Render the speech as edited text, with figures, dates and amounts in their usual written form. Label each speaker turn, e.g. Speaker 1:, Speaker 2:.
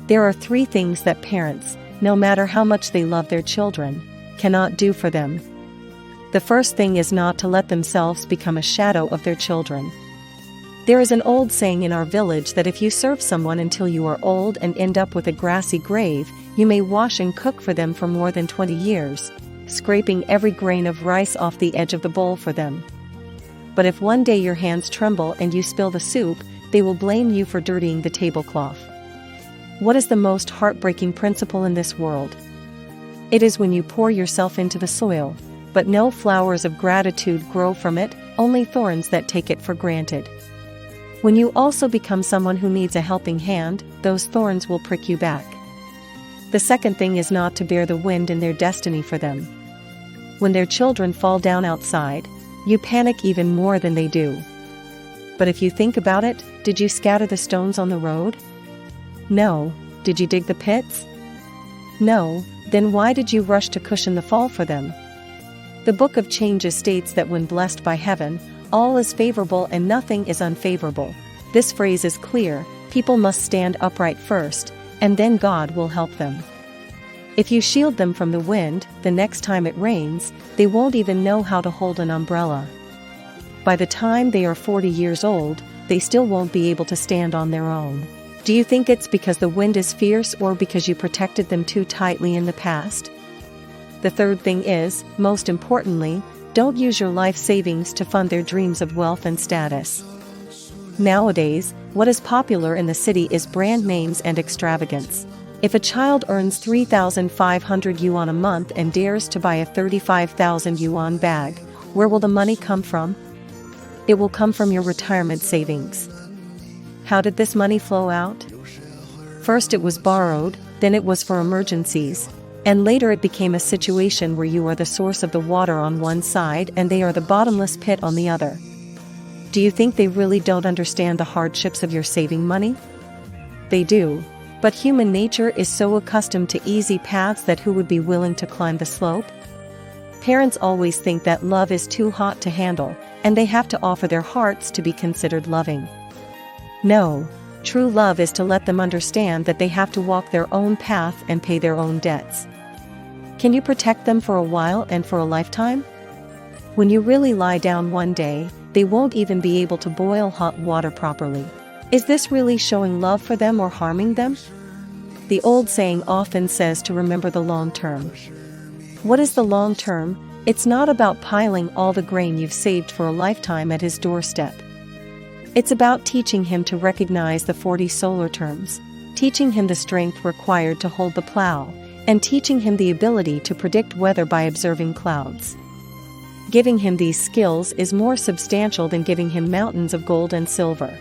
Speaker 1: There are 3 things that parents, no matter how much they love their children, cannot do for them. The first thing is not to let themselves become a shadow of their children. There is an old saying in our village that if you serve someone until you are old and end up with a grassy grave, you may wash and cook for them for more than 20 years, scraping every grain of rice off the edge of the bowl for them. But if one day your hands tremble and you spill the soup, they will blame you for dirtying the tablecloth. What is the most heartbreaking principle in this world? It is when you pour yourself into the soil, but no flowers of gratitude grow from it, only thorns that take it for granted. When you also become someone who needs a helping hand, those thorns will prick you back. The second thing is not to bear the wind in their destiny for them. When their children fall down outside, you panic even more than they do. But if you think about it, did you scatter the stones on the road? No. Did you dig the pits? No. Then why did you rush to cushion the fall for them? The Book of Changes states that when blessed by heaven, all is favorable and nothing is unfavorable. This phrase is clear: people must stand upright first, and then God will help them. If you shield them from the wind, the next time it rains, they won't even know how to hold an umbrella. By the time they are 40 years old, they still won't be able to stand on their own. Do you think it's because the wind is fierce or because you protected them too tightly in the past? The third thing is, most importantly, don't use your life savings to fund their dreams of wealth and status. Nowadays, what is popular in the city is brand names and extravagance. If a child earns 3,500 yuan a month and dares to buy a 35,000 yuan bag, where will the money come from? It will come from your retirement savings. How did this money flow out? First it was borrowed, then it was for emergencies, and later it became a situation where you are the source of the water on one side and they are the bottomless pit on the other. Do you think they really don't understand the hardships of your saving money? They do. But human nature is so accustomed to easy paths that who would be willing to climb the slope? Parents always think that love is too hot to handle, and they have to offer their hearts to be considered loving. No, true love is to let them understand that they have to walk their own path and pay their own debts. Can you protect them for a while and for a lifetime? When you really lie down one day, they won't even be able to boil hot water properly. Is this really showing love for them or harming them? The old saying often says to remember the long term. What is the long term? It's not about piling all the grain you've saved for a lifetime at his doorstep. It's about teaching him to recognize the 40 solar terms, teaching him the strength required to hold the plow, and teaching him the ability to predict weather by observing clouds. Giving him these skills is more substantial than giving him mountains of gold and silver.